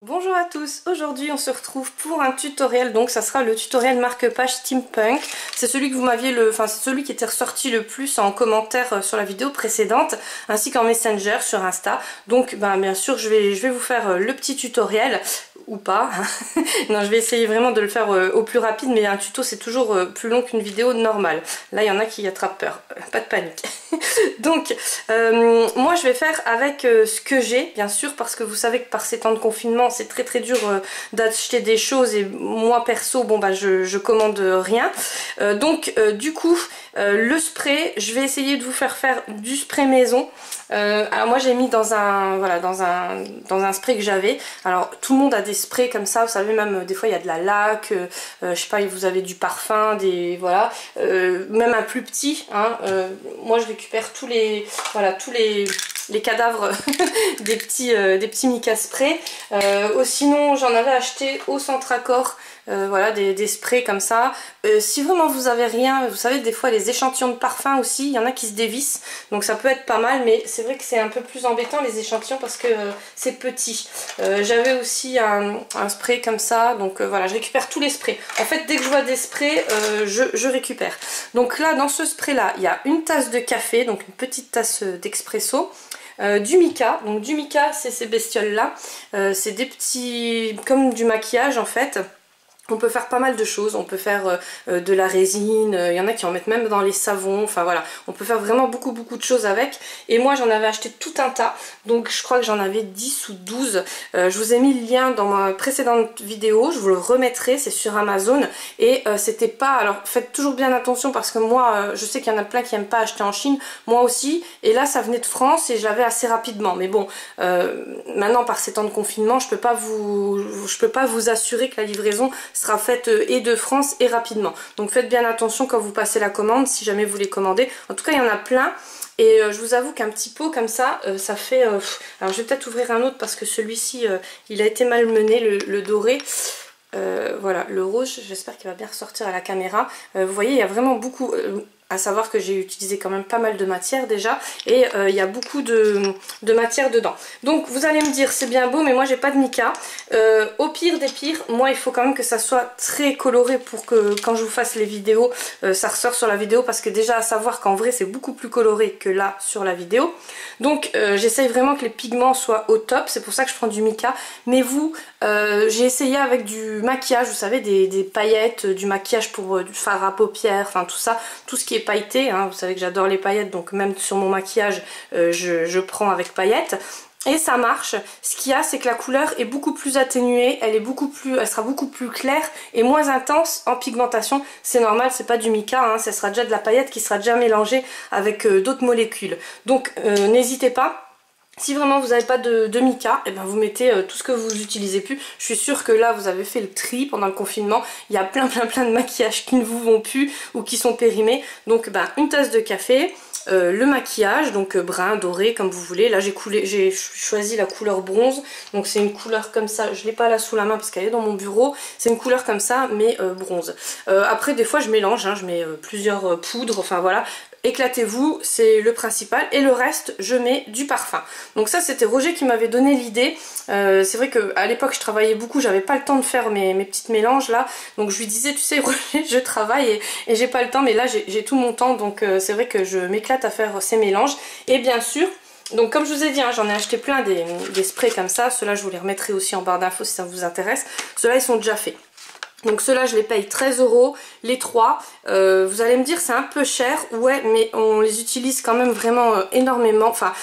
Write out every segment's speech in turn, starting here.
Bonjour à tous, aujourd'hui on se retrouve pour un tutoriel, donc ça sera le tutoriel marque-page steampunk. C'est celui que vous m'aviez c'est celui qui était ressorti le plus en commentaire sur la vidéo précédente, ainsi qu'en messenger sur Insta. Donc bien sûr je vais vous faire le petit tutoriel, ou pas. Non, je vais essayer vraiment de le faire au plus rapide, mais un tuto c'est toujours plus long qu'une vidéo normale. Là il y en a qui attrapent peur, pas de panique. Donc moi je vais faire avec ce que j'ai, bien sûr, parce que vous savez que par ces temps de confinement c'est très dur d'acheter des choses, et moi perso je commande rien. Du coup le spray, je vais essayer de vous faire du spray maison. Alors moi j'ai mis dans un spray que j'avais. Alors tout le monde a des sprays comme ça, vous savez, même des fois il y a de la laque, je sais pas, vous avez du parfum, même un plus petit, hein. Moi je récupère tous les cadavres des petits Mica spray. Sinon j'en avais acheté au Centracor. Des sprays comme ça. Si vraiment vous avez rien, vous savez, des fois les échantillons de parfum aussi, il y en a qui se dévissent, donc ça peut être pas mal, mais c'est vrai que c'est un peu plus embêtant les échantillons parce que c'est petit. J'avais aussi un spray comme ça, donc voilà, je récupère tous les sprays. En fait, dès que je vois des sprays, je récupère. Donc là, dans ce spray là, il y a une tasse de café, donc une petite tasse d'expresso. Du mica, donc du mica c'est ces bestioles là, c'est des petits, comme du maquillage en fait. On peut faire pas mal de choses, on peut faire de la résine, il y en a qui en mettent même dans les savons, enfin voilà, on peut faire vraiment beaucoup de choses avec. Et moi j'en avais acheté tout un tas, donc je crois que j'en avais 10 ou 12. Je vous ai mis le lien dans ma précédente vidéo, je vous le remettrai, c'est sur Amazon. Et c'était pas, alors faites toujours bien attention parce que moi je sais qu'il y en a plein qui aiment pas acheter en Chine, moi aussi, et là ça venait de France et je l'avais assez rapidement. Mais bon, maintenant par ces temps de confinement, je peux pas vous assurer que la livraison sera faite et de France et rapidement. Donc faites bien attention quand vous passez la commande, si jamais vous les commandez. En tout cas il y en a plein. Et je vous avoue qu'un petit pot comme ça, ça fait... alors je vais peut-être ouvrir un autre parce que celui-ci, il a été malmené, le doré. Voilà, le rose, j'espère qu'il va bien ressortir à la caméra. Vous voyez, il y a vraiment beaucoup... à savoir que j'ai utilisé quand même pas mal de matière déjà, et il y a beaucoup de matière dedans. Donc vous allez me dire c'est bien beau, mais moi j'ai pas de mica. Au pire des pires, moi il faut quand même que ça soit très coloré pour que quand je vous fasse les vidéos, ça ressort sur la vidéo, parce que déjà à savoir qu'en vrai c'est beaucoup plus coloré que là sur la vidéo. Donc j'essaye vraiment que les pigments soient au top, c'est pour ça que je prends du mica. Mais vous, j'ai essayé avec du maquillage, vous savez, des paillettes, du maquillage pour du fard à paupières, enfin tout ça, tout ce qui est pailleté, hein. Vous savez que j'adore les paillettes, donc même sur mon maquillage je prends avec paillettes. Et ça marche. Ce qu'il y a, c'est que la couleur est beaucoup plus atténuée, elle sera beaucoup plus claire et moins intense en pigmentation. C'est normal, c'est pas du mica, hein, ça sera déjà de la paillette qui sera déjà mélangée avec d'autres molécules. Donc n'hésitez pas. Si vraiment vous n'avez pas de mica, et vous mettez tout ce que vous utilisez plus. Je suis sûre que là vous avez fait le tri pendant le confinement. Il y a plein de maquillages qui ne vous vont plus ou qui sont périmés. Donc une tasse de café, le maquillage, donc brun, doré, comme vous voulez. Là j'ai choisi la couleur bronze. Donc c'est une couleur comme ça. Je ne l'ai pas là sous la main parce qu'elle est dans mon bureau. C'est une couleur comme ça, mais bronze. Après des fois je mélange, hein, je mets plusieurs poudres, enfin voilà. Éclatez-vous, c'est le principal, et le reste je mets du parfum. Donc ça c'était Roger qui m'avait donné l'idée. C'est vrai qu'à l'époque je travaillais beaucoup, j'avais pas le temps de faire mes petites mélanges là, donc je lui disais tu sais Roger, je travaille et j'ai pas le temps, mais là j'ai tout mon temps, donc c'est vrai que je m'éclate à faire ces mélanges. Et bien sûr, donc comme je vous ai dit, hein, j'en ai acheté plein des sprays comme ça, ceux-là je vous les remettrai aussi en barre d'infos si ça vous intéresse. Ceux-là ils sont déjà faits. Donc ceux-là je les paye 13 €, les 3. Vous allez me dire c'est un peu cher, ouais, mais on les utilise quand même vraiment énormément. Enfin,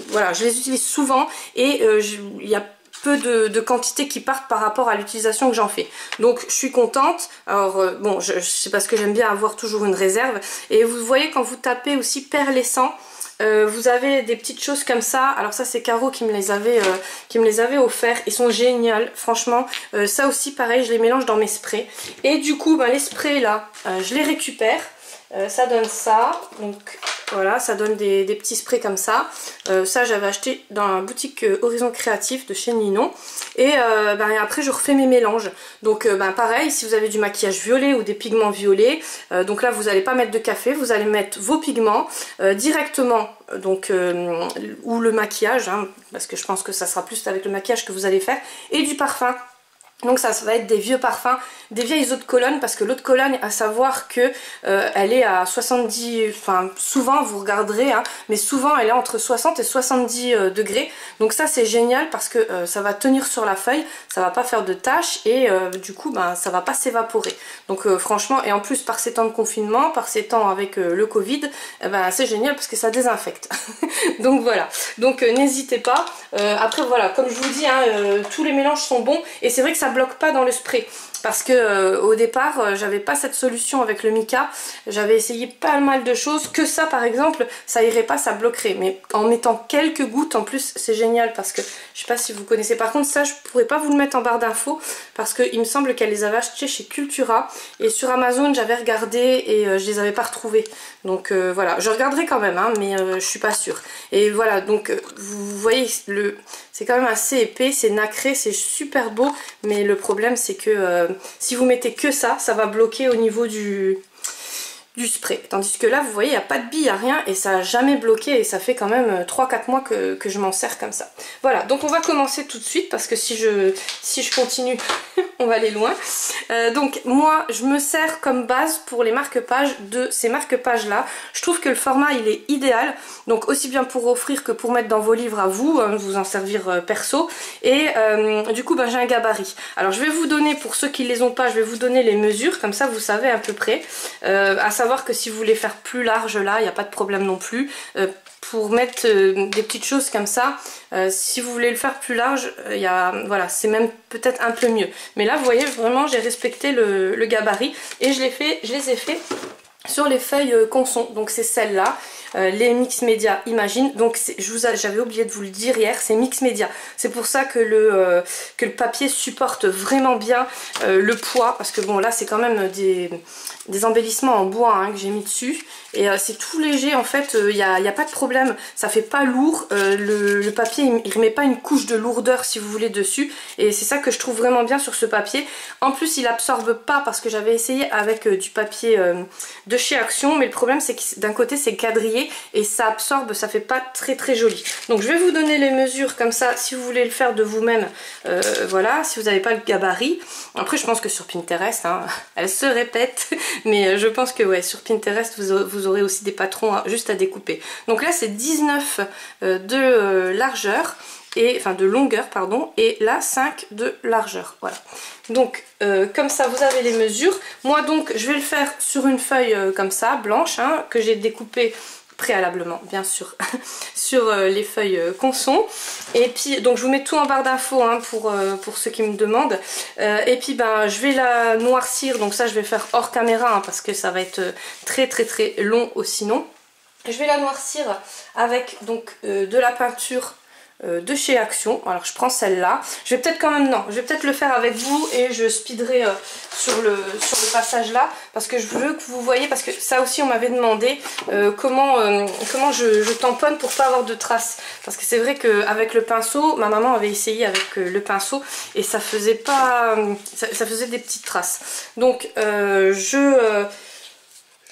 voilà, je les utilise souvent, et il y a peu de quantité qui partent par rapport à l'utilisation que j'en fais. Donc je suis contente. Alors bon, c'est parce que j'aime bien avoir toujours une réserve. Et vous voyez quand vous tapez aussi perlescent, vous avez des petites choses comme ça. Alors ça c'est Caro qui me les avait offert. Ils sont géniaux, franchement. Ça aussi pareil, je les mélange dans mes sprays. Et du coup les sprays là, je les récupère. Ça donne ça. Donc Voilà, ça donne des petits sprays comme ça. Ça, j'avais acheté dans la boutique Horizon Créatif de chez Ninon. Et après, je refais mes mélanges. Donc, pareil, si vous avez du maquillage violet ou des pigments violets, donc là, vous n'allez pas mettre de café, vous allez mettre vos pigments directement, donc, ou le maquillage, hein, parce que je pense que ça sera plus avec le maquillage que vous allez faire, et du parfum. Donc ça va être des vieux parfums, des vieilles eaux de Cologne, parce que l'eau de Cologne, à savoir que elle est à 70, enfin souvent vous regarderez, hein, mais souvent elle est entre 60 et 70 degrés. Donc ça c'est génial parce que ça va tenir sur la feuille, ça va pas faire de taches et du coup ça va pas s'évaporer. Donc franchement, et en plus par ces temps de confinement, par ces temps avec le Covid, c'est génial parce que ça désinfecte. Donc voilà, donc n'hésitez pas. Après voilà, comme je vous dis, hein, tous les mélanges sont bons et c'est vrai que ça bloque pas dans le spray parce que au départ j'avais pas cette solution avec le mica, j'avais essayé pas mal de choses, que ça par exemple ça irait pas, ça bloquerait, mais en mettant quelques gouttes en plus c'est génial parce que je sais pas si vous connaissez, par contre ça je pourrais pas vous le mettre en barre d'infos parce que il me semble qu'elle les avait achetés chez Cultura et sur Amazon j'avais regardé et je les avais pas retrouvés, donc voilà, je regarderai quand même hein, mais je suis pas sûre. Et voilà, donc vous voyez c'est quand même assez épais, c'est nacré, c'est super beau, mais le problème c'est que si vous mettez que ça, ça va bloquer au niveau du spray. Tandis que là, vous voyez, il n'y a pas de billes, il n'y a rien et ça n'a jamais bloqué et ça fait quand même 3-4 mois que je m'en sers comme ça. Voilà, donc on va commencer tout de suite parce que si je continue, on va aller loin. Donc moi, je me sers comme base pour les marque-pages de ces marque-pages là. Je trouve que le format, il est idéal. Donc aussi bien pour offrir que pour mettre dans vos livres à vous, hein, vous en servir perso. Et du coup, j'ai un gabarit. Alors je vais vous donner, pour ceux qui ne les ont pas, je vais vous donner les mesures. Comme ça, vous savez à peu près. À savoir que si vous voulez faire plus large là, il n'y a pas de problème non plus. Pour mettre des petites choses comme ça, si vous voulez le faire plus large, voilà, c'est même peut-être un peu mieux. Mais là, vous voyez, vraiment, j'ai respecté le gabarit et je les ai fait sur les feuilles Conson. Donc c'est celle-là, les Mix Media Imagine. Donc j'avais oublié de vous le dire hier, c'est Mix Media. C'est pour ça que le papier supporte vraiment bien le poids, parce que bon là c'est quand même des embellissements en bois hein, que j'ai mis dessus. Et c'est tout léger en fait, il n'y a pas de problème, ça fait pas lourd, le papier il remet pas une couche de lourdeur si vous voulez dessus, et c'est ça que je trouve vraiment bien sur ce papier. En plus il absorbe pas, parce que j'avais essayé avec du papier de chez Action, mais le problème c'est que d'un côté c'est quadrillé et ça absorbe, ça fait pas très très joli. Donc je vais vous donner les mesures comme ça si vous voulez le faire de vous-même, voilà, si vous n'avez pas le gabarit. Après je pense que sur Pinterest, hein, elle se répète, mais je pense que ouais, sur Pinterest vous aurez aussi des patrons juste à découper. Donc là c'est 19 de largeur, et enfin de longueur pardon, et là 5 de largeur, voilà. Donc comme ça vous avez les mesures. Moi donc je vais le faire sur une feuille comme ça, blanche, hein, que j'ai découpée préalablement bien sûr sur les feuilles Conson. Et puis donc je vous mets tout en barre d'infos hein, pour ceux qui me demandent. Et puis je vais la noircir, donc ça je vais faire hors caméra hein, parce que ça va être très très très long sinon. Je vais la noircir avec donc de la peinture de chez Action. Alors je prends celle-là, je vais peut-être quand même, non, je vais peut-être le faire avec vous et je speederai sur le passage là, parce que je veux que vous voyez, parce que ça aussi on m'avait demandé comment je tamponne pour pas avoir de traces, parce que c'est vrai qu'avec le pinceau, ma maman avait essayé avec le pinceau et ça faisait pas, ça faisait des petites traces. Donc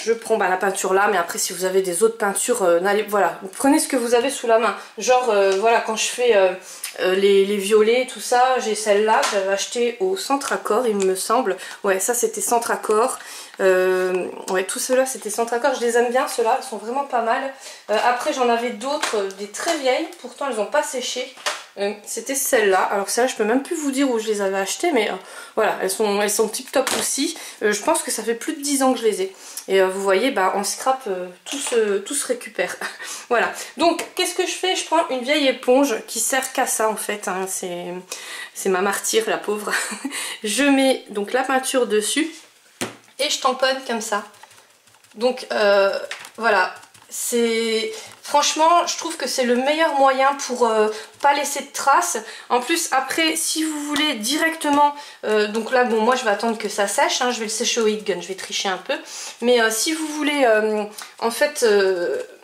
je prends la peinture là, mais après si vous avez des autres peintures, voilà, prenez ce que vous avez sous la main. Genre voilà, quand je fais les violets, tout ça, j'ai celle-là que j'avais achetée au Centre Accord, il me semble. Ouais, ça c'était Centre Accord. Ouais, tout cela c'était Centre Accord, je les aime bien, ceux-là, ils sont vraiment pas mal. Après j'en avais d'autres, des très vieilles, pourtant elles n'ont pas séché. C'était celle-là. Alors celle-là je peux même plus vous dire où je les avais achetées, mais voilà, elles sont tip top aussi. Je pense que ça fait plus de 10 ans que je les ai. Et vous voyez, en scrap, tout se récupère. Voilà. Donc qu'est-ce que je fais? Je prends une vieille éponge qui sert qu'à ça en fait, hein. C'est ma martyre, la pauvre. Je mets donc la peinture dessus et je tamponne comme ça. Donc voilà, franchement je trouve que c'est le meilleur moyen pour pas laisser de traces. En plus après si vous voulez directement, donc là bon moi je vais attendre que ça sèche, hein, je vais le sécher au heat gun, je vais tricher un peu, mais si vous voulez en fait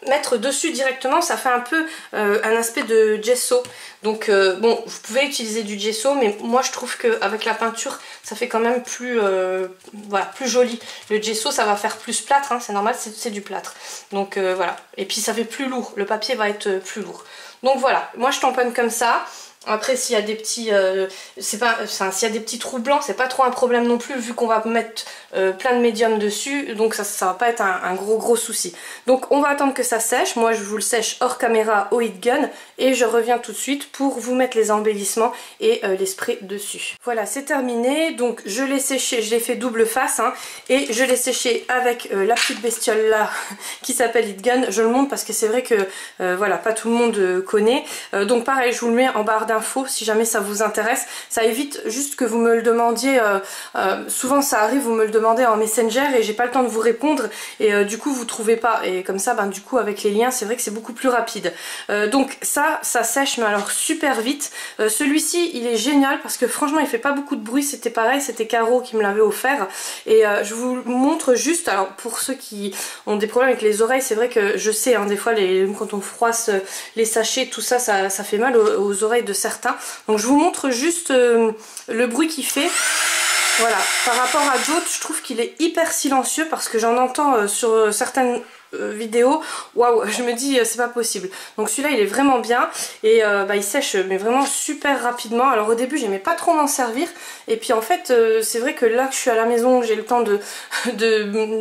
mettre dessus directement, ça fait un peu un aspect de gesso. Donc bon, vous pouvez utiliser du gesso, mais moi je trouve qu'avec la peinture, ça fait quand même plus, voilà, plus joli. Le gesso, ça va faire plus plâtre, hein, c'est normal, c'est du plâtre. Donc voilà, et puis ça fait plus lourd, le papier va être plus lourd. Donc voilà, moi je tamponne comme ça. Après s'il y a des petits s'il y a des petits trous blancs, c'est pas trop un problème non plus vu qu'on va mettre plein de médium dessus, donc ça va pas être un gros souci. Donc on va attendre que ça sèche. Moi je vous le sèche hors caméra au heat gun et je reviens tout de suite pour vous mettre les embellissements et les sprays dessus. Voilà, c'est terminé. Donc je l'ai séché, je l'ai fait double face hein, et je l'ai séché avec la petite bestiole là qui s'appelle heat gun. Je le montre parce que c'est vrai que voilà, pas tout le monde connaît. Donc pareil, je vous le mets en barre d'infos si jamais ça vous intéresse. Ça évite juste que vous me le demandiez, souvent ça arrive, vous me le demandez en Messenger et j'ai pas le temps de vous répondre et du coup vous trouvez pas, et comme ça ben, du coup avec les liens c'est vrai que c'est beaucoup plus rapide. Donc ça sèche mais alors super vite. Celui-ci il est génial parce que franchement il fait pas beaucoup de bruit, c'était pareil, c'était Caro qui me l'avait offert et je vous montre juste, alors pour ceux qui ont des problèmes avec les oreilles, c'est vrai que je sais hein, des fois quand on froisse les sachets, tout ça fait mal aux oreilles de certains. Donc je vous montre juste le bruit qu'il fait. Voilà, par rapport à d'autres, je trouve qu'il est hyper silencieux parce que j'en entends sur certaines vidéo, waouh, je me dis c'est pas possible. Donc celui-là il est vraiment bien et il sèche mais vraiment super rapidement. Alors au début j'aimais pas trop m'en servir et puis en fait c'est vrai que là que je suis à la maison, j'ai le temps de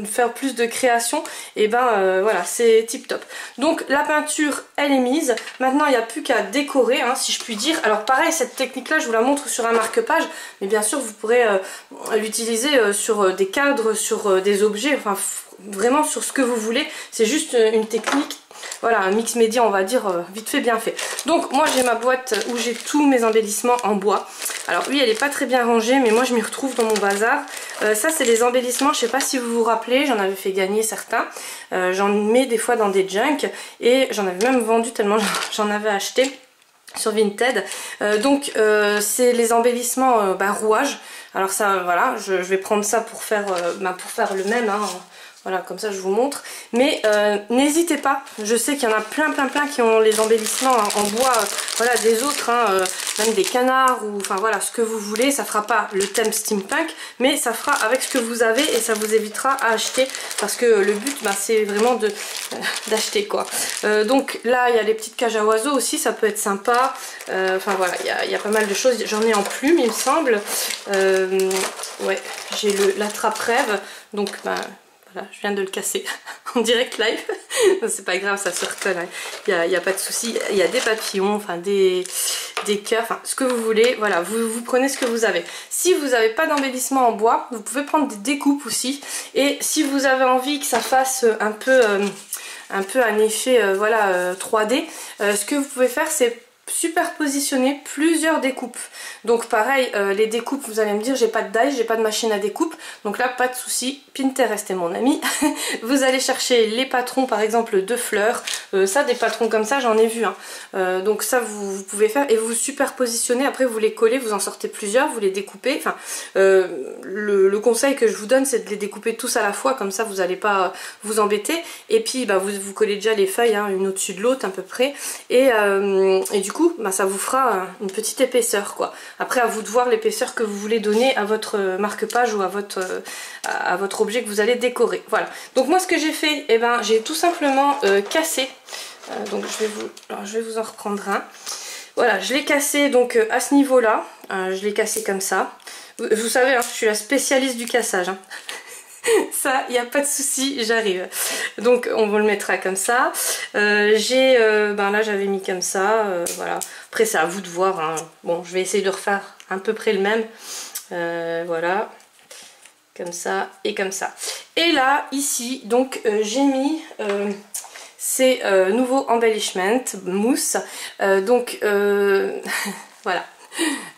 faire plus de création, et voilà, c'est tip top. Donc la peinture elle est mise, maintenant il n'y a plus qu'à décorer hein, si je puis dire. Alors pareil, cette technique là je vous la montre sur un marque-page, mais bien sûr vous pourrez l'utiliser sur des cadres, sur des objets, enfin vraiment sur ce que vous voulez. C'est juste une technique, voilà, un mix média on va dire vite fait bien fait. Donc moi j'ai ma boîte où j'ai tous mes embellissements en bois. Alors oui, elle est pas très bien rangée mais moi je m'y retrouve dans mon bazar. Ça c'est les embellissements, je sais pas si vous vous rappelez, j'en avais fait gagner certains. J'en mets des fois dans des junks et j'en avais même vendu tellement j'en avais acheté sur Vinted. Donc c'est les embellissements rouage. Alors ça voilà, je vais prendre ça pour faire le même hein. Voilà, comme ça je vous montre. Mais n'hésitez pas, je sais qu'il y en a plein qui ont les embellissements en bois, voilà, des autres, hein, même des canards, ou enfin voilà, ce que vous voulez. Ça fera pas le thème steampunk, mais ça fera avec ce que vous avez et ça vous évitera à acheter, parce que le but c'est vraiment d'acheter quoi. Donc là il y a les petites cages à oiseaux aussi, ça peut être sympa. Enfin voilà, il y a pas mal de choses. J'en ai en plume il me semble. Ouais, j'ai l'attrape-rêve, donc voilà, je viens de le casser en direct live. C'est pas grave, ça se recolle, il n'y a pas de souci. Il y a des papillons, enfin des cœurs, enfin ce que vous voulez. Voilà, vous prenez ce que vous avez. Si vous n'avez pas d'embellissement en bois, vous pouvez prendre des découpes aussi. Et si vous avez envie que ça fasse un peu un effet voilà, 3D, ce que vous pouvez faire c'est superpositionner plusieurs découpes. Donc pareil, les découpes, vous allez me dire j'ai pas de die, j'ai pas de machine à découpe, donc là pas de souci, Pinterest est mon ami. Vous allez chercher les patrons par exemple de fleurs, ça des patrons comme ça j'en ai vu hein. Donc ça vous pouvez faire et vous superpositionnez, après vous les collez, vous en sortez plusieurs, vous les découpez. Enfin le conseil que je vous donne c'est de les découper tous à la fois, comme ça vous n'allez pas vous embêter, et puis vous collez déjà les feuilles hein, une au-dessus de l'autre à peu près, et du coup ça vous fera une petite épaisseur quoi. Après à vous de voir l'épaisseur que vous voulez donner à votre marque-page ou à votre objet que vous allez décorer. Voilà, donc moi ce que j'ai fait, j'ai tout simplement cassé, donc je vais vous en reprendre un. Voilà, je l'ai cassé donc à ce niveau là, je l'ai cassé comme ça. Vous savez hein, je suis la spécialiste du cassage hein. Ça, il n'y a pas de souci, j'arrive. Donc on vous le mettra comme ça. Là j'avais mis comme ça, voilà. Après c'est à vous de voir hein. Bon, je vais essayer de refaire à peu près le même. Voilà, comme ça et comme ça. Et là ici donc j'ai mis ces nouveaux embellishments mousse. Voilà,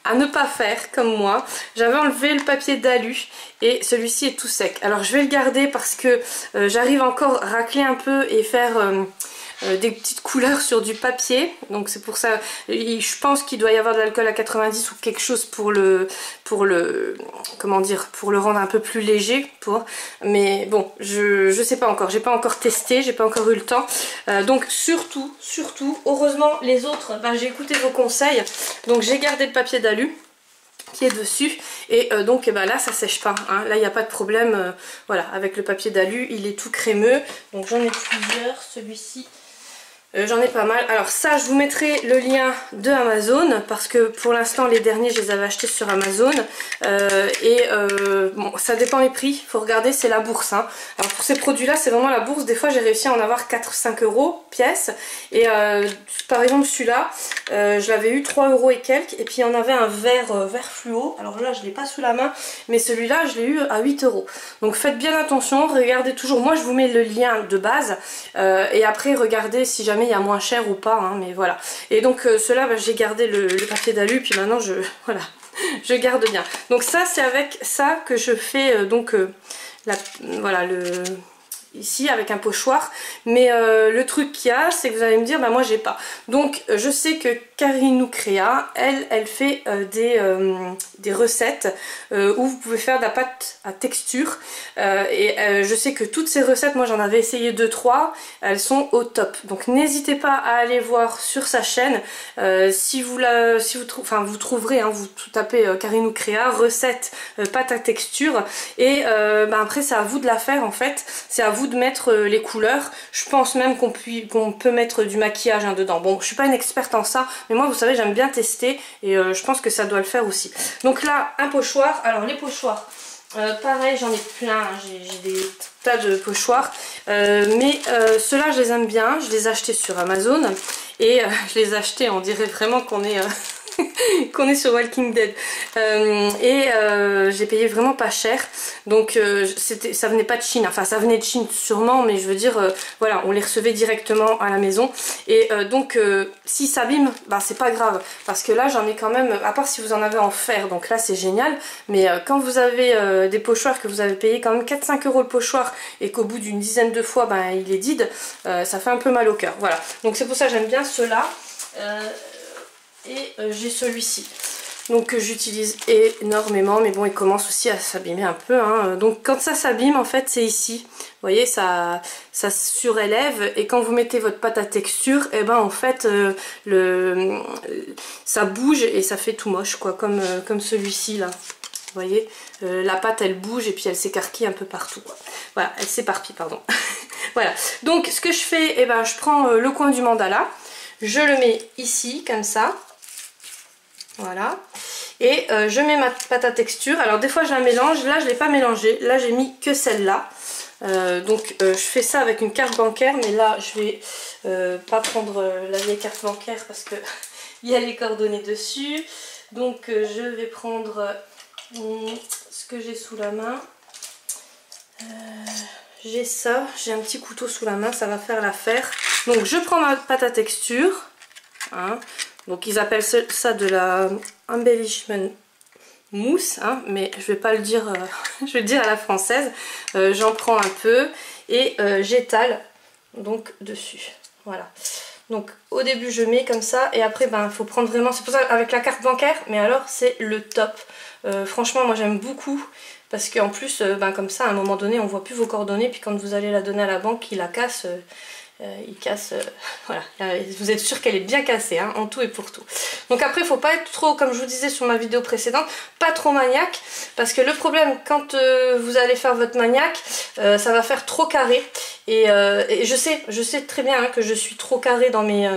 à ne pas faire comme moi. J'avais enlevé le papier d'alu et celui-ci est tout sec. Alors je vais le garder parce que j'arrive encore à racler un peu et faire des petites couleurs sur du papier. Donc c'est pour ça, je pense qu'il doit y avoir de l'alcool à 90 ou quelque chose pour le comment dire, pour le rendre un peu plus léger. Mais bon, je sais pas encore, j'ai pas encore testé, j'ai pas encore eu le temps. Donc surtout, heureusement les autres, j'ai écouté vos conseils. Donc j'ai gardé le papier d'alu qui est dessus et donc là ça sèche pas, hein. Là il n'y a pas de problème, voilà, avec le papier d'alu il est tout crémeux. Donc j'en ai plusieurs, celui-ci j'en ai pas mal. Alors ça je vous mettrai le lien de Amazon parce que pour l'instant les derniers je les avais achetés sur Amazon bon, ça dépend les prix, faut regarder, c'est la bourse, hein. Alors pour ces produits là c'est vraiment la bourse, des fois j'ai réussi à en avoir 4-5 € pièce et par exemple celui-là je l'avais eu 3 € et quelques, et puis il y en avait un vert fluo, alors là je l'ai pas sous la main mais celui-là je l'ai eu à 8 €. Donc faites bien attention, regardez toujours, moi je vous mets le lien de base et après regardez si jamais il y a moins cher ou pas, hein, mais voilà. Et donc cela j'ai gardé le papier d'alu, puis maintenant voilà, je garde bien. Donc ça c'est avec ça que je fais voilà, ici avec un pochoir, mais le truc qu'il y a c'est que vous allez me dire moi j'ai pas. Donc je sais que Karine Créa elle fait des recettes où vous pouvez faire de la pâte à texture je sais que toutes ces recettes, moi j'en avais essayé 2-3, elles sont au top. Donc n'hésitez pas à aller voir sur sa chaîne si vous trouverez, hein, vous tapez Karine Créa recette pâte à texture et après c'est à vous de la faire en fait, c'est à vous de mettre les couleurs. Je pense même qu'on peut mettre du maquillage dedans. Bon, je suis pas une experte en ça, mais moi vous savez j'aime bien tester et je pense que ça doit le faire aussi. Donc là un pochoir, alors les pochoirs pareil j'en ai plein, hein. J'ai des tas de pochoirs mais ceux-là je les aime bien, je les ai achetés sur Amazon et je les ai achetés, on dirait vraiment qu'on est qu'on est sur Walking Dead j'ai payé vraiment pas cher. Donc ça venait pas de Chine, enfin ça venait de Chine sûrement, mais je veux dire voilà, on les recevait directement à la maison et donc si ça abîme, c'est pas grave parce que là j'en ai quand même, à part si vous en avez en fer, donc là c'est génial, mais quand vous avez des pochoirs que vous avez payé quand même 4-5 € le pochoir et qu'au bout d'une dizaine de fois il est vide, ça fait un peu mal au cœur. Voilà, donc c'est pour ça que j'aime bien ceux-là. J'ai celui-ci donc que j'utilise énormément, mais bon il commence aussi à s'abîmer un peu, hein. Donc quand ça s'abîme en fait c'est ici, vous voyez ça surélève, et quand vous mettez votre pâte à texture en fait ça bouge et ça fait tout moche quoi, comme celui-ci là. Vous voyez, la pâte elle bouge et puis elle s'écarquille un peu partout quoi. Voilà, elle s'éparpille pardon. Voilà, donc ce que je fais, je prends le coin du mandala, je le mets ici comme ça. Voilà, et je mets ma pâte à texture. Alors des fois je la mélange, là je ne l'ai pas mélangée, là j'ai mis que celle-là. Donc je fais ça avec une carte bancaire, mais là je vais pas prendre la vieille carte bancaire parce que il y a les coordonnées dessus. Donc je vais prendre ce que j'ai sous la main. J'ai ça, j'ai un petit couteau sous la main, ça va faire l'affaire. Donc je prends ma pâte à texture, hein. Donc ils appellent ça de la embellishment mousse, hein, mais je vais pas le dire, je vais le dire à la française. J'en prends un peu et j'étale donc dessus. Voilà. Donc au début je mets comme ça et après il faut prendre vraiment, c'est pour ça avec la carte bancaire, mais alors c'est le top. Franchement moi j'aime beaucoup parce qu'en plus comme ça à un moment donné on voit plus vos coordonnées, puis quand vous allez la donner à la banque ils la cassent. Il casse, voilà, vous êtes sûr qu'elle est bien cassée, hein, en tout et pour tout. Donc après il faut pas être trop, comme je vous disais sur ma vidéo précédente, pas trop maniaque, parce que le problème quand vous allez faire votre maniaque, ça va faire trop carré, et je sais très bien que je suis trop carré dans mes,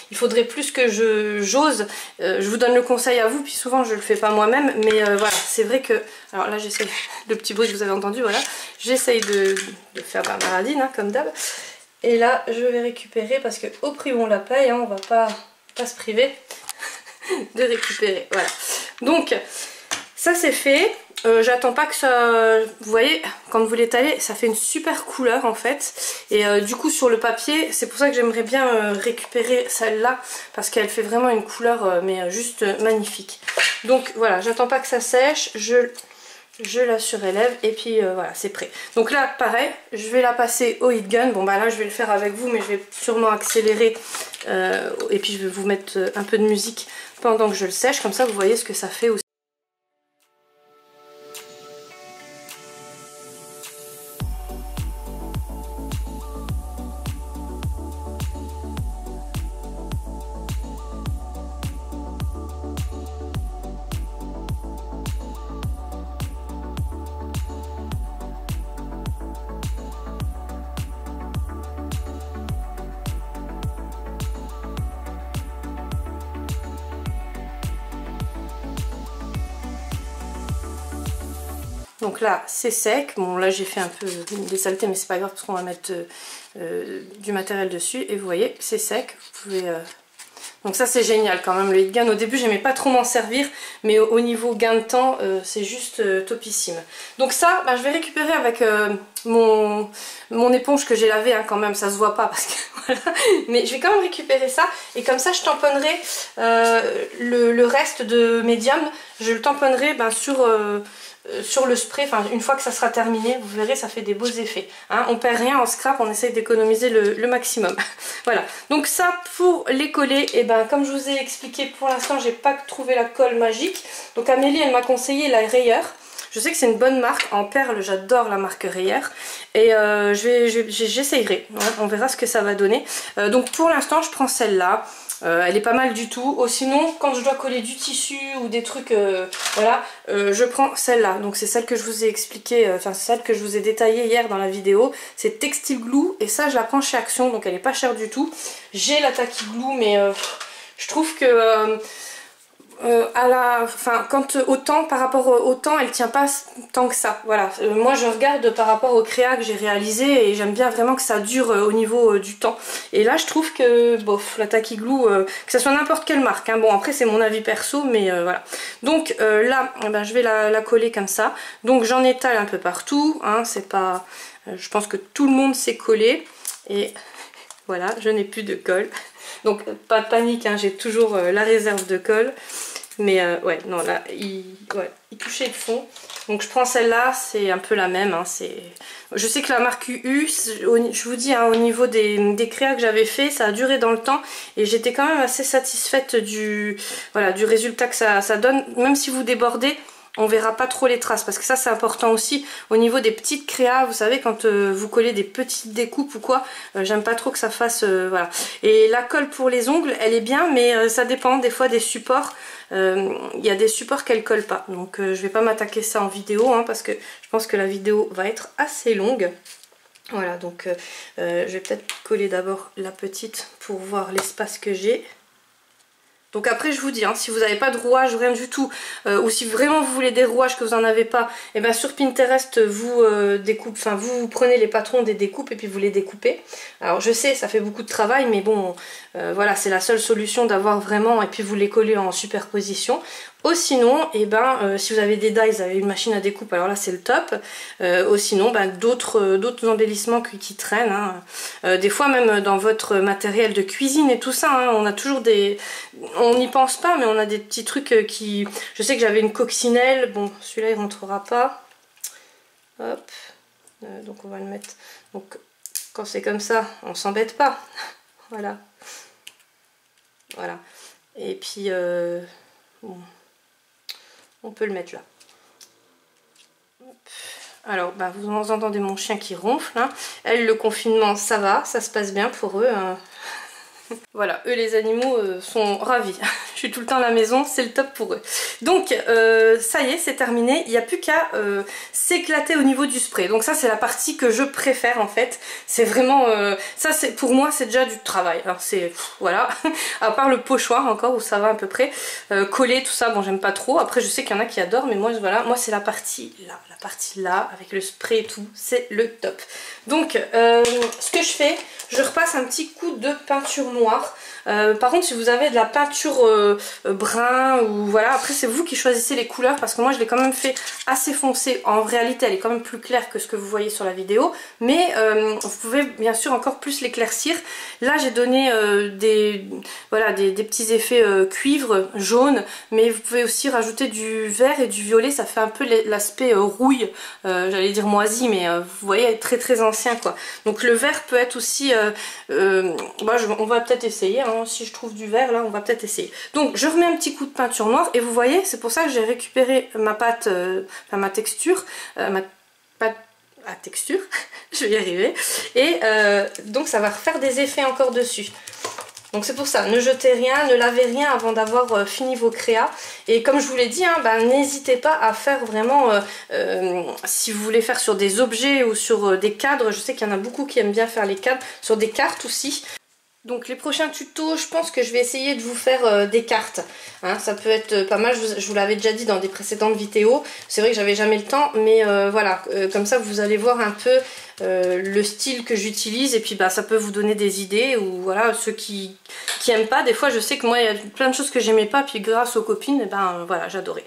il faudrait plus que j'ose, je vous donne le conseil à vous, puis souvent je le fais pas moi-même, mais voilà, c'est vrai que, alors là j'essaie, le petit bruit que vous avez entendu, voilà, j'essaye de faire ma maradine, hein, comme d'hab. Et là, je vais récupérer parce que au prix où on la paye, hein, on va pas se priver de récupérer. Voilà. Donc, ça c'est fait. J'attends pas que ça... Vous voyez, quand vous l'étalez, ça fait une super couleur en fait. Et du coup, sur le papier, c'est pour ça que j'aimerais bien récupérer celle-là. Parce qu'elle fait vraiment une couleur, mais juste magnifique. Donc voilà, j'attends pas que ça sèche. Je je la surélève et puis voilà, c'est prêt. Donc là pareil, je vais la passer au heat gun. Bon bah là je vais le faire avec vous, mais je vais sûrement accélérer et puis je vais vous mettre un peu de musique pendant que je le sèche, comme ça vous voyez ce que ça fait aussi. Donc là c'est sec, bon là j'ai fait un peu des saletés mais c'est pas grave parce qu'on va mettre du matériel dessus et vous voyez c'est sec, vous pouvez... Donc ça c'est génial quand même le heat gun. Au début j'aimais pas trop m'en servir mais au niveau gain de temps c'est juste topissime. Donc ça bah, je vais récupérer avec mon éponge que j'ai lavée hein, quand même, ça se voit pas parce que voilà. Mais je vais quand même récupérer ça et comme ça je tamponnerai le reste de médium, je le tamponnerai ben, sur le spray, enfin une fois que ça sera terminé, vous verrez ça fait des beaux effets. Hein, on perd rien en scrap, on essaye d'économiser le maximum. Voilà, donc ça pour les coller, et ben comme je vous ai expliqué pour l'instant j'ai pas trouvé la colle magique. Donc Amélie elle m'a conseillé la Rayer. Je sais que c'est une bonne marque, en perles j'adore la marque Rayer. Et j'essayerai, hein, on verra ce que ça va donner. Donc pour l'instant je prends celle-là. Elle est pas mal du tout. Oh, sinon quand je dois coller du tissu ou des trucs voilà, je prends celle-là. Donc c'est celle que je vous ai expliqué, enfin c'est celle que je vous ai détaillée hier dans la vidéo. C'est Textile Glue et ça je la prends chez Action, donc elle est pas chère du tout. J'ai la Tacky Glue mais je trouve que autant par rapport au temps elle tient pas tant que ça. Voilà, moi je regarde par rapport au créa que j'ai réalisé et j'aime bien vraiment que ça dure au niveau du temps. Et là je trouve que bof, la Tacky Glue, que ça soit n'importe quelle marque hein. Bon après c'est mon avis perso mais voilà. Donc là ben, je vais la coller comme ça. Donc j'en étale un peu partout hein, c'est pas je pense que tout le monde sait coller et voilà, je n'ai plus de colle. Donc pas de panique hein, j'ai toujours la réserve de colle. Mais ouais, non là, il touchait le fond. Donc je prends celle-là, c'est un peu la même. Hein, je sais que la marque UU, je vous dis, hein, au niveau des créas que j'avais fait, ça a duré dans le temps. Et j'étais quand même assez satisfaite du résultat que ça donne. Même si vous débordez, on verra pas trop les traces parce que ça c'est important aussi au niveau des petites créas. Vous savez quand vous collez des petites découpes ou quoi, j'aime pas trop que ça fasse voilà. Et la colle pour les ongles elle est bien mais ça dépend des fois des supports. Il y a des supports qu'elle colle pas donc je vais pas m'attaquer ça en vidéo hein, parce que je pense que la vidéo va être assez longue. Voilà donc je vais peut-être coller d'abord la petite pour voir l'espace que j'ai. Donc après je vous dis, hein, si vous n'avez pas de rouage, rien du tout, ou si vraiment vous voulez des rouages que vous n'en avez pas, et bien sur Pinterest vous vous prenez les patrons des découpes et puis vous les découpez. Alors je sais ça fait beaucoup de travail mais bon voilà c'est la seule solution d'avoir vraiment et puis vous les collez en superposition. Ou sinon, si vous avez des dies, vous avez une machine à découpe, alors là c'est le top. Ou sinon, d'autres embellissements qui traînent. Hein. Des fois même dans votre matériel de cuisine et tout ça, hein, on a toujours des... On n'y pense pas, mais on a des petits trucs qui... Je sais que j'avais une coccinelle, bon celui-là il rentrera pas. Hop, donc on va le mettre... Donc quand c'est comme ça, on s'embête pas. Voilà. Voilà. Et puis... bon... On peut le mettre là. Alors, vous entendez mon chien qui ronfle. Hein. Elle, le confinement, ça va, ça se passe bien pour eux. Hein. Voilà, eux les animaux sont ravis. Je suis tout le temps à la maison, c'est le top pour eux. Donc ça y est, c'est terminé. Il n'y a plus qu'à s'éclater au niveau du spray. Donc ça c'est la partie que je préfère en fait. C'est vraiment... ça c'est pour moi c'est déjà du travail. Alors c'est... Voilà. À part le pochoir encore où ça va à peu près. Coller tout ça, bon j'aime pas trop. Après je sais qu'il y en a qui adorent mais moi voilà, moi c'est la partie là. La partie là avec le spray et tout, c'est le top. Donc ce que je fais, je repasse un petit coup de peinture noire. Par contre si vous avez de la peinture brun ou voilà. Après c'est vous qui choisissez les couleurs parce que moi je l'ai quand même fait assez foncé. En réalité elle est quand même plus claire que ce que vous voyez sur la vidéo, mais vous pouvez bien sûr encore plus l'éclaircir. Là j'ai donné des petits effets cuivre, jaune, mais vous pouvez aussi rajouter du vert et du violet, ça fait un peu l'aspect rouille, j'allais dire moisi, mais vous voyez très très ancien quoi. Donc le vert peut être aussi, on va peut-être essayer, hein, si je trouve du vert là on va peut-être essayer. Donc je remets un petit coup de peinture noire et vous voyez c'est pour ça que j'ai récupéré ma pâte, ma texture, ma pâte à texture, je vais y arriver, et donc ça va refaire des effets encore dessus. Donc c'est pour ça, ne jetez rien, ne lavez rien avant d'avoir fini vos créas. Et comme je vous l'ai dit, hein, n'hésitez pas à faire vraiment, si vous voulez faire sur des objets ou sur des cadres, je sais qu'il y en a beaucoup qui aiment bien faire les cadres, sur des cartes aussi. Donc les prochains tutos, je pense que je vais essayer de vous faire des cartes. Hein, ça peut être pas mal, je vous l'avais déjà dit dans des précédentes vidéos. C'est vrai que j'avais jamais le temps, mais voilà, comme ça vous allez voir un peu le style que j'utilise. Et puis ça peut vous donner des idées. Ou voilà, ceux qui aiment pas, des fois je sais que moi il y a plein de choses que j'aimais pas. Puis grâce aux copines, voilà, j'adorais.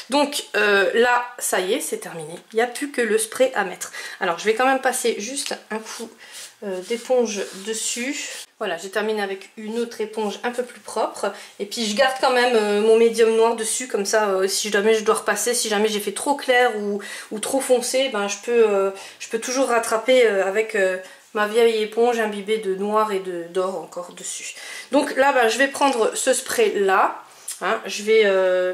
Donc là, ça y est, c'est terminé. Il n'y a plus que le spray à mettre. Alors je vais quand même passer juste un coup d'éponge dessus. Voilà, j'ai terminé avec une autre éponge un peu plus propre. Et puis je garde quand même mon médium noir dessus, comme ça si jamais je dois repasser, si jamais j'ai fait trop clair ou trop foncé, je peux toujours rattraper avec ma vieille éponge imbibée de noir et d'or encore dessus. Donc là je vais prendre ce spray là, hein, je vais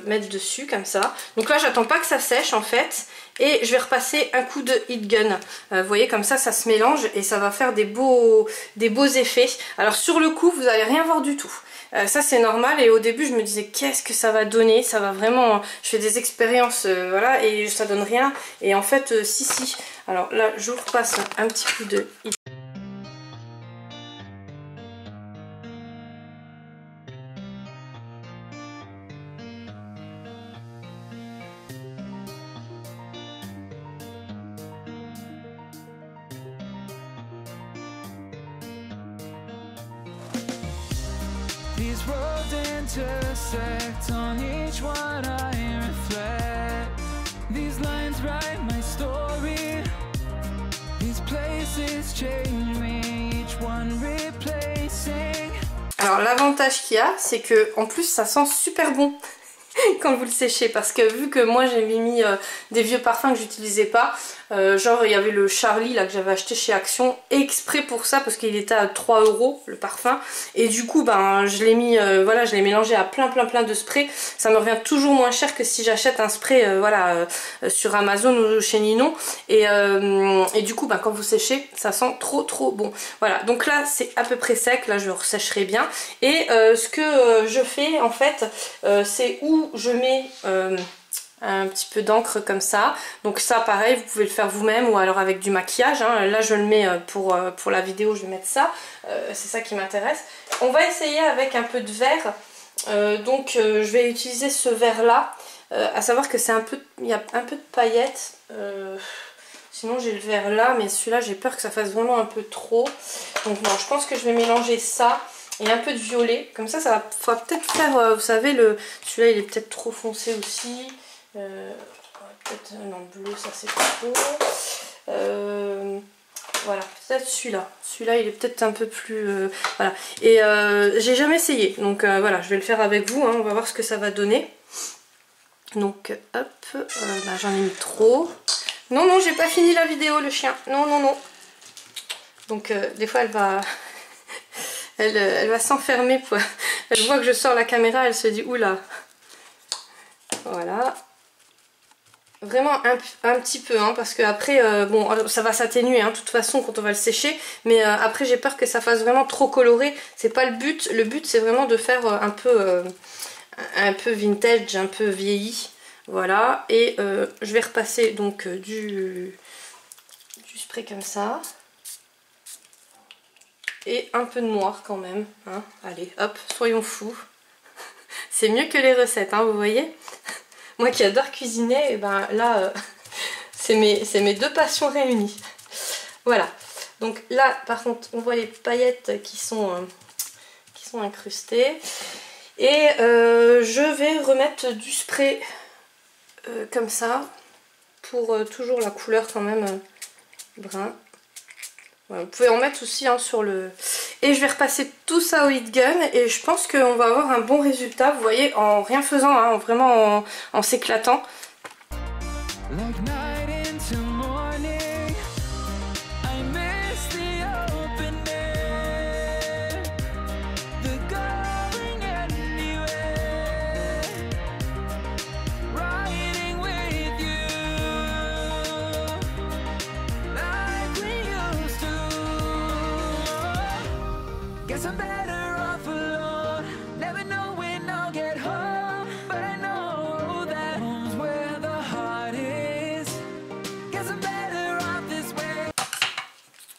mettre dessus comme ça. Donc là j'attends pas que ça sèche en fait. Et je vais repasser un coup de heat gun. Vous voyez, comme ça se mélange et ça va faire des beaux effets. Alors sur le coup, vous n'allez rien voir du tout. Ça c'est normal, et au début je me disais qu'est-ce que ça va donner, ça va vraiment... Je fais des expériences, voilà, et ça donne rien. Et en fait, si. Alors là, je vous repasse un petit coup de heat gun. These roads intersect, on each one I reflect. These lines write my story. These places change me, each one replacing. Alors l'avantage qu'il y a, c'est que en plus ça sent super bon quand vous le séchez, parce que vu que moi j'avais mis des vieux parfums que j'utilisais pas, genre il y avait le Charlie là que j'avais acheté chez Action exprès pour ça, parce qu'il était à 3 € le parfum, et du coup je l'ai mis, voilà, je l'ai mélangé à plein de sprays. Ça me revient toujours moins cher que si j'achète un spray sur Amazon ou chez Ninon, et du coup quand vous séchez ça sent trop bon. Voilà, donc là c'est à peu près sec, là je ressècherai bien, et ce que je fais en fait, c'est où je mets un petit peu d'encre comme ça. Donc ça pareil, vous pouvez le faire vous-même ou alors avec du maquillage, hein. Là je le mets pour la vidéo, je vais mettre ça, c'est ça qui m'intéresse. On va essayer avec un peu de vert, je vais utiliser ce vert là, à savoir que c'est il y a un peu de paillettes, sinon j'ai le vert là, mais celui-là j'ai peur que ça fasse vraiment un peu trop. Donc non, je pense que je vais mélanger ça et un peu de violet, comme ça va peut-être faire, vous savez, celui-là il est peut-être trop foncé aussi, peut-être non, bleu ça c'est pas trop, voilà, peut-être celui-là il est peut-être un peu plus, voilà, et j'ai jamais essayé, donc voilà, je vais le faire avec vous, hein, on va voir ce que ça va donner. Donc hop, j'en ai mis trop, non j'ai pas fini la vidéo, le chien, non, donc des fois elle va s'enfermer, elle voit que je sors la caméra, elle se dit oula. Voilà, vraiment un petit peu, hein, parce que après bon, ça va s'atténuer, hein, de toute façon quand on va le sécher, mais après j'ai peur que ça fasse vraiment trop coloré. C'est pas le but c'est vraiment de faire un peu vintage, un peu vieilli. Voilà, et je vais repasser donc du spray comme ça. Et un peu de noir quand même, hein. Allez hop, soyons fous. C'est mieux que les recettes, hein, vous voyez. Moi qui adore cuisiner, et là c'est mes deux passions réunies. Voilà, donc là par contre on voit les paillettes qui sont incrustées. Et je vais remettre du spray comme ça pour toujours la couleur quand même brun. Voilà, vous pouvez en mettre aussi hein, sur le... Et je vais repasser tout ça au heat gun et je pense qu'on va avoir un bon résultat, vous voyez, en rien faisant, hein, vraiment en s'éclatant. I'm better off alone, never know when I'll get home, but I know that home's where the heart is. Guess I'm better off this way.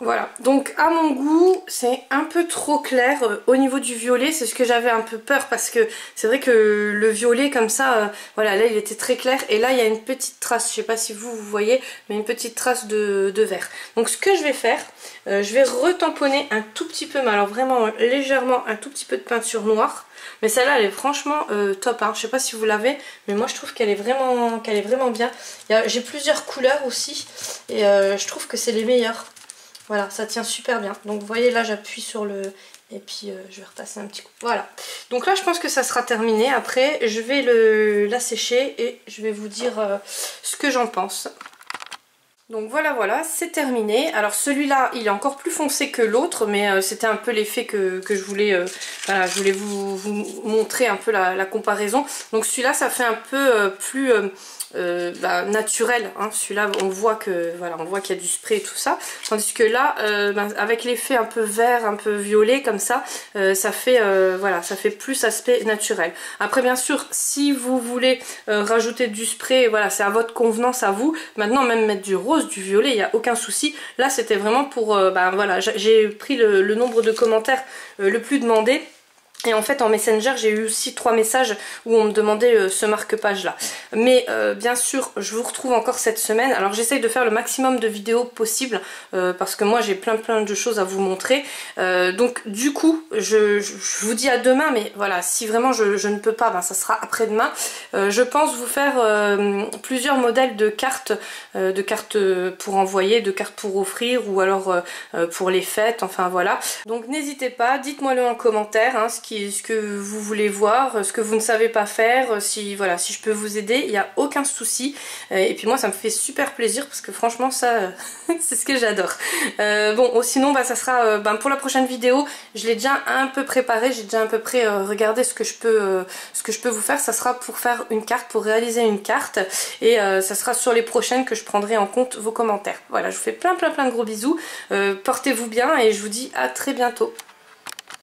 Voilà, donc à mon goût c'est un peu trop clair au niveau du violet, c'est ce que j'avais un peu peur parce que c'est vrai que le violet comme ça, voilà là il était très clair et là il y a une petite trace, je sais pas si vous voyez, mais une petite trace de vert. Donc ce que je vais faire, je vais retamponner un tout petit peu, mais alors vraiment légèrement un tout petit peu de peinture noire. Mais celle-là elle est franchement top, hein. Je sais pas si vous l'avez, mais moi je trouve qu'elle est vraiment bien. J'ai plusieurs couleurs aussi et je trouve que c'est les meilleures. Voilà, ça tient super bien. Donc vous voyez là j'appuie sur le... Et puis je vais repasser un petit coup. Voilà. Donc là je pense que ça sera terminé. Après je vais la sécher et je vais vous dire ce que j'en pense. Donc voilà, c'est terminé. Alors celui-là, il est encore plus foncé que l'autre, mais c'était un peu l'effet que je voulais, voilà, je voulais vous montrer un peu la comparaison. Donc celui-là, ça fait un peu plus naturel. Hein. Celui-là, on voit que voilà, on voit qu'il y a du spray et tout ça. Tandis que là, avec l'effet un peu vert, un peu violet comme ça, ça fait voilà, ça fait plus aspect naturel. Après, bien sûr, si vous voulez rajouter du spray, voilà, c'est à votre convenance à vous. Maintenant, même mettre du rose, du violet, il n'y a aucun souci. Là c'était vraiment pour voilà, j'ai pris le nombre de commentaires le plus demandé. Et en fait en Messenger j'ai eu aussi 3 messages où on me demandait ce marque-page là. Mais bien sûr je vous retrouve encore cette semaine. Alors j'essaye de faire le maximum de vidéos possible parce que moi j'ai plein de choses à vous montrer. Donc du coup je vous dis à demain, mais voilà, si vraiment je ne peux pas, ça sera après-demain. Je pense vous faire plusieurs modèles de cartes pour envoyer, de cartes pour offrir ou alors pour les fêtes, enfin voilà. Donc n'hésitez pas, dites-moi-le en commentaire, hein, ce que vous voulez voir, ce que vous ne savez pas faire, si voilà, si je peux vous aider, il n'y a aucun souci. Et puis moi ça me fait super plaisir parce que franchement ça c'est ce que j'adore. Bon sinon ça sera pour la prochaine vidéo, je l'ai déjà un peu préparé, j'ai déjà à peu près regardé ce que je peux vous faire. Ça sera pour faire une carte, pour réaliser une carte, et ça sera sur les prochaines que je prendrai en compte vos commentaires. Voilà, je vous fais plein de gros bisous, portez-vous bien et je vous dis à très bientôt.